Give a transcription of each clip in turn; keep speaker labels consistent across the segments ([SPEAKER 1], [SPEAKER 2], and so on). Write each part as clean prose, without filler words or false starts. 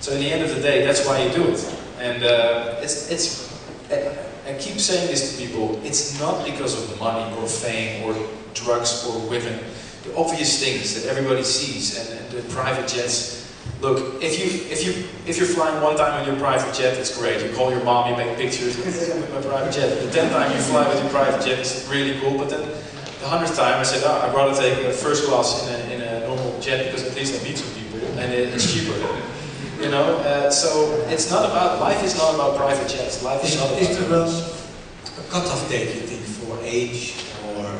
[SPEAKER 1] So in the end of the day, that's why you do it. And I keep saying this to people, it's not because of money or fame or drugs or women. The obvious things that everybody sees and the private jets. Look, if you're flying one time on your private jet, it's great. You call your mom, you make pictures with my private jet. The 10th time you fly with your private jet is really cool. But then the 100th time I said, oh, I'd rather take a first class in a normal jet because at least I meet some people and it's cheaper. You know, so it's not about, life is not about private jets. Life is not about...
[SPEAKER 2] Is there a cut-off date, you think, for age? Or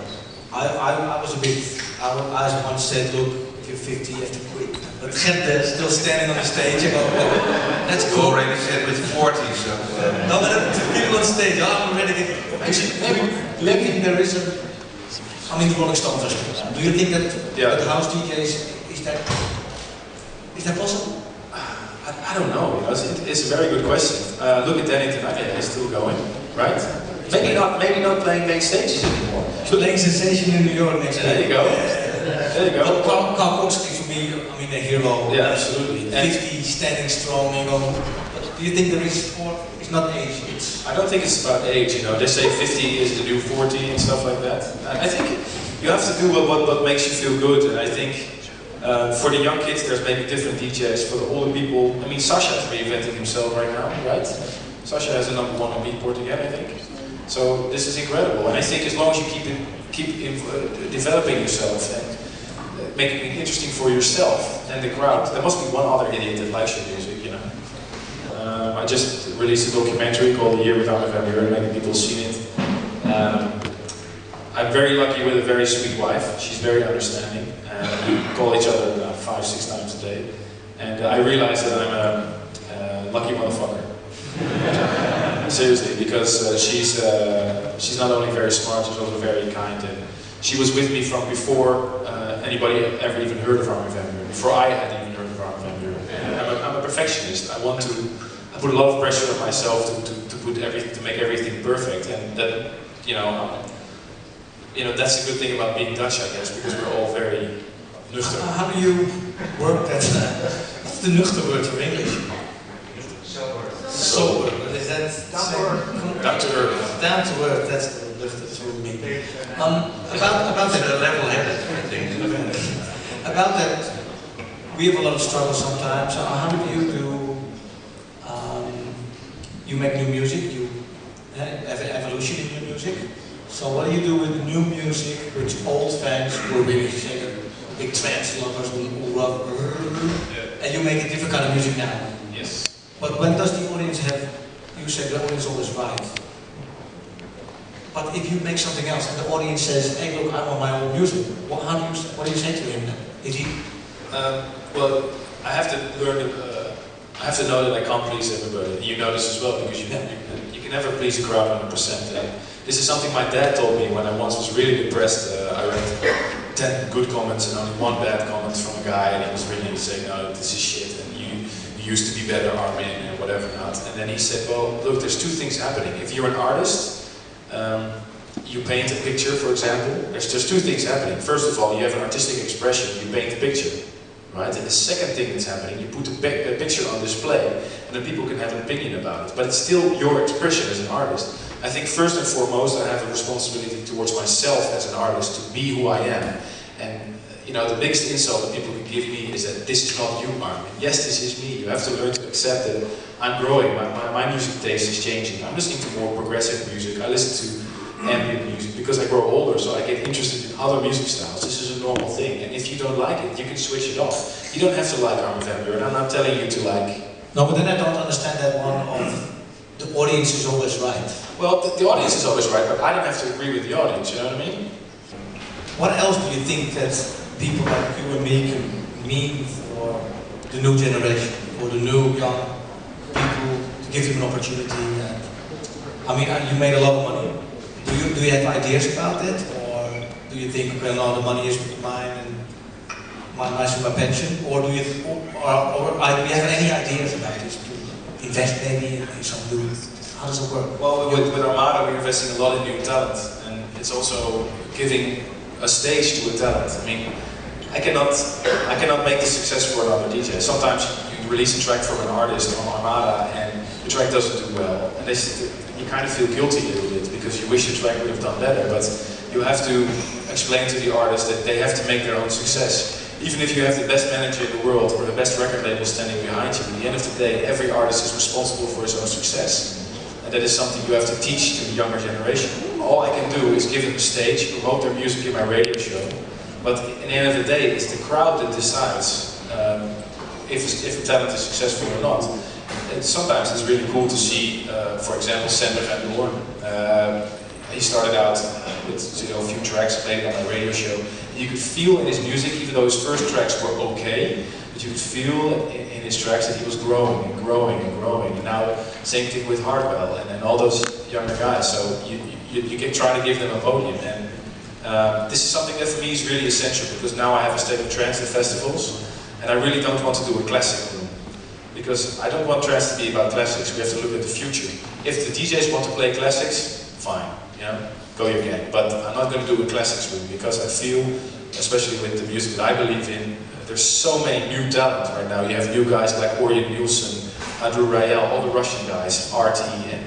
[SPEAKER 2] I was a bit, I once said, look, if you're 50, you have to quit. But Gent still standing on the stage and go, oh, that's cool.
[SPEAKER 3] You already said with 40, so...
[SPEAKER 2] No, but the people on stage, I'm already getting... Maybe there is a... I mean, the Rolling Stones are still. Do you think that the house DJs, is that possible?
[SPEAKER 1] I don't know, you know, it's a very good question. Look at Danny tonight, yeah, he's still going, right? Maybe not playing main stages anymore.
[SPEAKER 2] Playing Sensation in New York next week.
[SPEAKER 1] There you go. There you go.
[SPEAKER 2] Carl Coxey for me, I mean, a hero.
[SPEAKER 1] Yeah, absolutely.
[SPEAKER 2] 50, standing strong, you know. Do you think there is, or it's not age?
[SPEAKER 1] I don't think it's about age, you know. They say 50 is the new 40 and stuff like that. I think you have to do what makes you feel good, and I think for the young kids, there's maybe different DJs. For the older people, I mean, Sasha is reinventing himself right now, right? Sasha has a #1 on Beatport again, I think. So this is incredible, and I think as long as you keep developing yourself and making it interesting for yourself and the crowd, there must be one other idiot that likes your music, you know. I just released a documentary called A Year with Armin van Buuren. Many people have seen it. I'm very lucky with a very sweet wife. She's very understanding. We call each other 5-6 times a day, and I realize that I'm a lucky motherfucker. Seriously, because she's not only very smart, she's also very kind, and she was with me from before anybody ever even heard of Armin van Buuren, before I had even heard of Armin van Buuren. I'm a perfectionist. I put a lot of pressure on myself to make everything perfect, and that, you know, that's a good thing about being Dutch, I guess, because we're all very nuchter.
[SPEAKER 2] How do you work that? What's the nuchter word for English?
[SPEAKER 3] Sober.
[SPEAKER 2] Sober. Is that
[SPEAKER 1] Down to earth.
[SPEAKER 2] Down to earth. That's the nuchter for me. About that
[SPEAKER 3] level-headed, I think.
[SPEAKER 2] About that, we have a lot of struggles sometimes. How do you do? You make new music. You have an evolution in your music. So what do you do with new music, which old fans were really big trance lovers, and you make a different kind of music now?
[SPEAKER 1] Yes.
[SPEAKER 2] But when does the audience have, you say the audience always right. But if you make something else and the audience says, hey look, I want my own music, what do you say to him then? Is he...
[SPEAKER 1] well, I have to learn, I have to know that I can't please everybody. You know this as well, because you can never please a crowd 100%. And this is something my dad told me when I once was really depressed. I read 10 good comments and only one bad comment from a guy, and he was really saying, no, this is shit, and you used to be better, Armin, and whatever not. And then he said, well, look, there's two things happening. If you're an artist, you paint a picture, for example, there's two things happening. First of all, you have an artistic expression, you paint a picture, right? And the second thing that's happening, you put a picture on display, and then people can have an opinion about it. But it's still your expression as an artist. I think first and foremost, I have a responsibility towards myself as an artist to be who I am. And you know, the biggest insult that people can give me is that this is not you, Armin. Yes, this is me. You have to learn to accept that I'm growing. My music taste is changing. I'm listening to more progressive music. I listen to ambient music because I grow older, so I get interested in other music styles. This is a normal thing. And if you don't like it, you can switch it off. You don't have to like Armin van Buuren. I'm not telling you to like
[SPEAKER 2] No, but then I don't understand that one of the audience is always right.
[SPEAKER 1] Well, the audience is always right, but I don't have to agree with the audience, you know what I mean?
[SPEAKER 2] What else do you think that people like you and me can mean for the new generation, for the new young people, to give them an opportunity? And, I mean, you made a lot of money. Do you have ideas about it, or do you think, okay, no, the money is mine and mine's for my pension, or do you, do you have any ideas about this? To invest maybe in some new? How does it work?
[SPEAKER 1] Well, with Armada, we're investing a lot in new talent, and it's also giving a stage to a talent. I mean, I cannot make this success for another DJ. Sometimes you release a track from an artist on Armada and the track doesn't do well, and you kind of feel guilty a little bit because you wish the track would have done better. But you have to explain to the artist that they have to make their own success. Even if you have the best manager in the world or the best record label standing behind you, at the end of the day, every artist is responsible for his own success. And that is something you have to teach to the younger generation. All I can do is give them a stage, promote their music in my radio show. But at the end of the day, it's the crowd that decides if a talent is successful or not. And sometimes it's really cool to see, for example, Armin van Buuren. He started out with a few tracks, played on my radio show. And you could feel in his music, even though his first tracks were okay, but you could feel in his tracks that he was growing and growing and growing. And now, same thing with Hardwell and all those younger guys. So you can try to give them a podium. And this is something that for me is really essential, because now I have a stake of trance at festivals, and I really don't want to do a classic room. Because I don't want trance to be about classics, we have to look at the future. If the DJs want to play classics, fine, go your game. But I'm not going to do a classics room, because I feel, especially with the music that I believe in, there's so many new talent right now. You have new guys like Orjan Nielsen, Andrew Rael, all the Russian guys, RT, and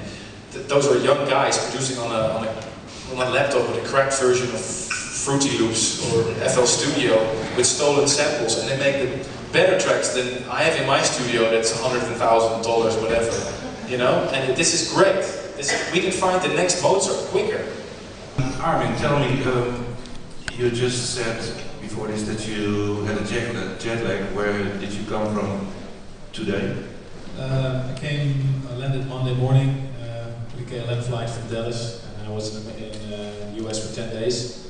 [SPEAKER 1] those are young guys producing on a laptop with a cracked version of Fruity Loops or FL Studio with stolen samples, and they make the better tracks than I have in my studio that's $100,000, whatever, and this is great. We can find the next Mozart quicker.
[SPEAKER 3] Armin, tell me, you just said before this that you had a jet lag. Where did you come from today?
[SPEAKER 4] I landed Monday morning, with a KLM flight from Dallas, and I was in the US for 10 days,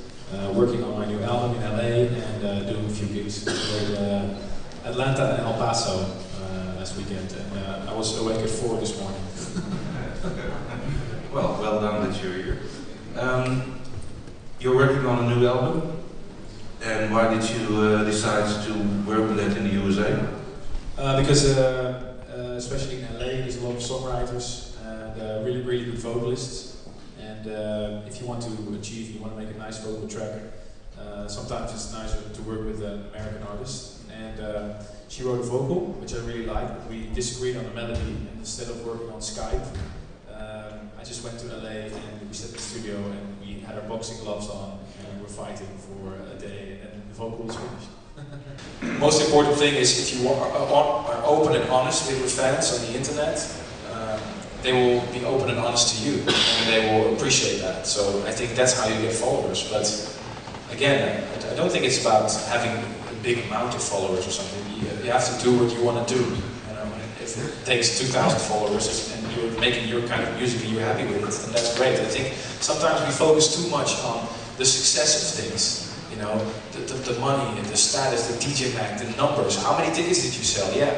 [SPEAKER 4] working on my new album in LA and doing a few gigs. Played Atlanta and El Paso last weekend, and I was awake at 4 this morning.
[SPEAKER 3] Well done that you're here. You're working on a new album, and why did you decide to work on that in the USA?
[SPEAKER 4] Because especially in LA, there's a lot of songwriters and really good vocalists. And if you want to achieve, you want to make a nice vocal track, sometimes it's nicer to work with an American artist. And she wrote a vocal, which I really liked, but we disagreed on the melody. And instead of working on Skype, I just went to LA and we sat in the studio and we had our boxing gloves on and we were fighting for a day, and then the vocal was finished.
[SPEAKER 1] Most important thing is, if you are open and honest with your fans on the internet, they will be open and honest to you, and they will appreciate that. So I think that's how you get followers. But again, I don't think it's about having a big amount of followers or something. You have to do what you want to do. If it takes 2,000 followers and you're making your kind of music and you're happy with it, then that's great. I think sometimes we focus too much on the success of things. The money and the status, the DJ mag, the numbers. How many tickets did you sell? Yeah.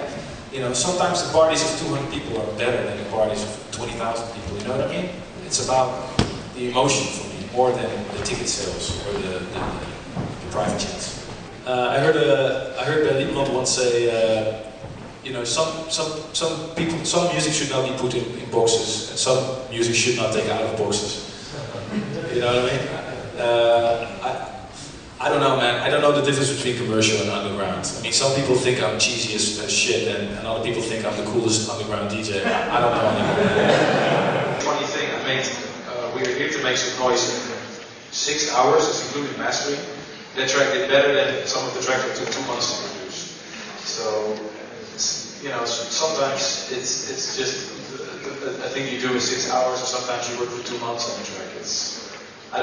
[SPEAKER 1] Sometimes the parties of 200 people are better than the parties of 20,000 people. You know what I mean? It's about the emotion for me more than the ticket sales or the private chats. I heard Ben Liebland once say, some music should not be put in boxes, and some music should not take out of boxes. You know what I mean? I don't know, man. I don't know the difference between commercial and underground. I mean, some people think I'm cheesy as shit, and other people think I'm the coolest underground DJ. I don't know anymore. Funny thing, we are here to make some noise in 6 hours, it's including mastering. That track did better than some of the tracks that took 2 months to produce. So, sometimes it's just a thing you do in 6 hours, or sometimes you work for 2 months on a track. I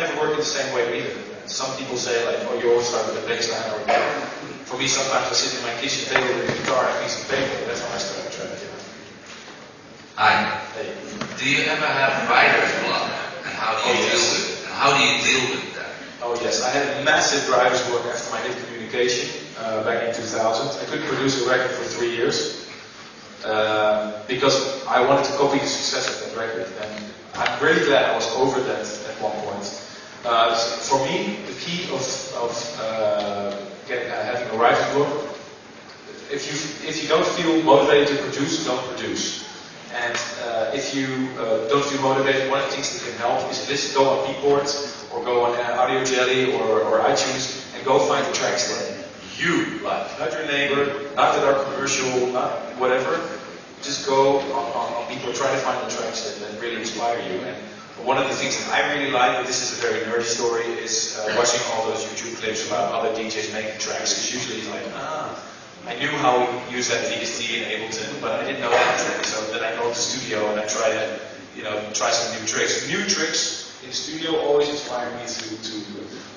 [SPEAKER 1] never work in the same way either. some people say like, oh, you always start with a bass line, or for me sometimes I sit in my kitchen table with a guitar and a piece of paper, that's how I start a track.
[SPEAKER 5] Hi.
[SPEAKER 1] Hey.
[SPEAKER 5] Do you ever have writer's block? And how do you deal with it? And how do you deal with that?
[SPEAKER 1] Oh yes, I had a massive writer's block after my hit Communication back in 2000. I couldn't produce a record for 3 years because I wanted to copy the success of that record, and I'm really glad I was over that at one point. For me, the key of having a writer's block, if you don't feel motivated to produce, don't produce. And if you don't feel motivated, one of the things that can help is go on Beatport or go on Audio Jelly or iTunes and go find the tracks that you like. Not your neighbor, not that are commercial, not whatever. Just go on Beatport, try to find the tracks that really inspire you. And one of the things that I really like, but this is a very nerdy story, is watching all those YouTube clips about other DJs making tracks, because usually it's like, I knew how we use that VST in Ableton, but I didn't know that, so then I go to the studio and I try to, try some new tricks. New tricks in the studio always inspire me to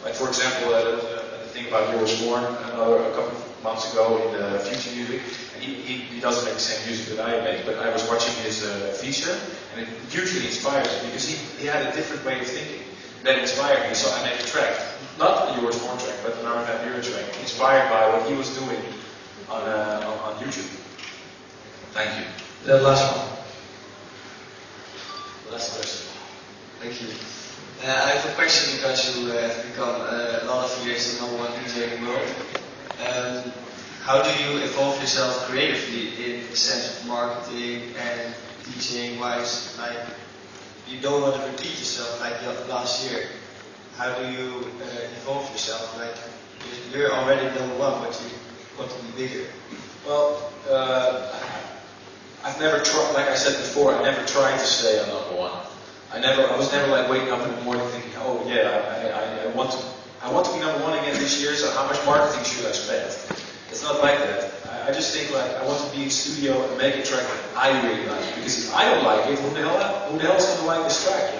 [SPEAKER 1] like for example, the thing about Yours Born, a couple of months ago in the Future Music, and he doesn't make the same music that I make, but I was watching his feature, and it hugely inspires me, because he had a different way of thinking that inspired me, so I made a track. Not a Yours Born track, but an Armin van Buuren track, inspired by what he was doing on YouTube.
[SPEAKER 5] Thank you.
[SPEAKER 2] The last one.
[SPEAKER 1] Last question.
[SPEAKER 6] Thank you. I have a question because you have become a lot of years the #1 DJ in the world. How do you evolve yourself creatively in the sense of marketing and DJing wise? Like, you don't want to repeat yourself like last year. How do you evolve yourself? Like, you're already #1, but you want to be bigger.
[SPEAKER 1] Well, I've never tried, like I said before, I never tried to stay on #1. I was never like waking up in the morning thinking, oh yeah, I want to be #1 again this year, so how much marketing should I spend? It's not like that. I just think like, I want to be in the studio and make a track that I really like, because if I don't like it, who the hell is going to like this track,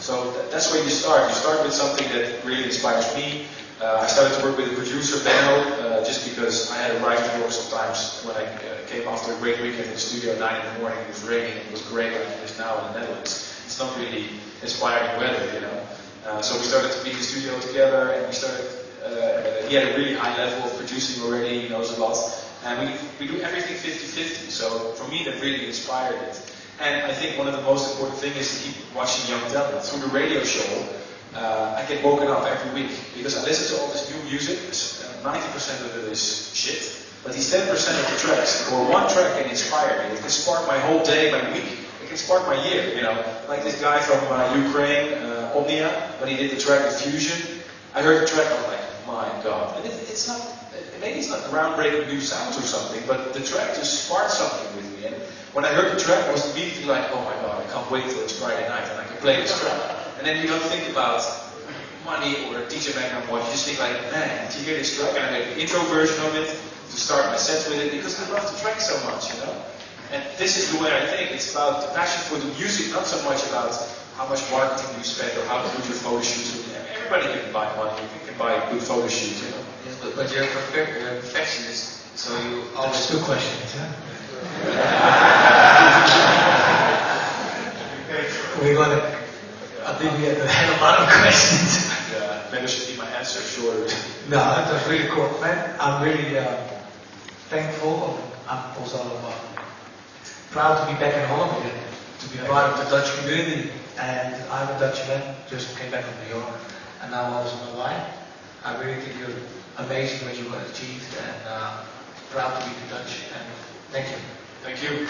[SPEAKER 1] So that's where you start. You start with something that really inspires me. I started to work with a producer, Benno, just because I had a writer's block sometimes when I came after a great weekend in the studio at 9 in the morning. It was raining, it was great like it is now in the Netherlands. It's not really inspiring weather, So we started to be in the studio together, and we started, he had a really high level of producing already, he knows a lot. And we do everything 50-50, so for me that really inspired it. And I think one of the most important things is to keep watching young talent. Through the radio show, I get woken up every week because I listen to all this new music. 90% of it is shit, but these 10% of the tracks, or one track can inspire me. It can spark my whole day, my week. It can spark my year. Like this guy from Ukraine, Omnia, when he did the track with Fusion. I heard the track, I was like, my God. And it's not, maybe it's not groundbreaking new sounds or something, but the track just sparked something with me. And when I heard the track, I was immediately like, oh my God, I can't wait till it's Friday night and I can play this track. And then you don't think about money or DJ Magnum Watch, you just think like, man, did you hear this track? And I made an intro version of it to start my set with it because I love the track so much, And this is the way I think. It's about the passion for the music, not so much about how much marketing you spend or how to do your photo shoots. Everybody can buy money, you can buy a good photo shoot,
[SPEAKER 6] Yes, but you're a perfectionist, so you always...
[SPEAKER 2] That's 2 questions, huh? We're gonna... I think we had a lot of questions.
[SPEAKER 1] Yeah, maybe I should keep my answer shorter.
[SPEAKER 2] No, that was really cool. Man, I'm really thankful. I'm also proud to be back in Holland again, to be part of the Dutch community. And I'm a Dutchman, just came back from New York, and now I was on the line. I really think you're amazing what you got achieved, and proud to be the Dutch. And thank you.
[SPEAKER 1] Thank you.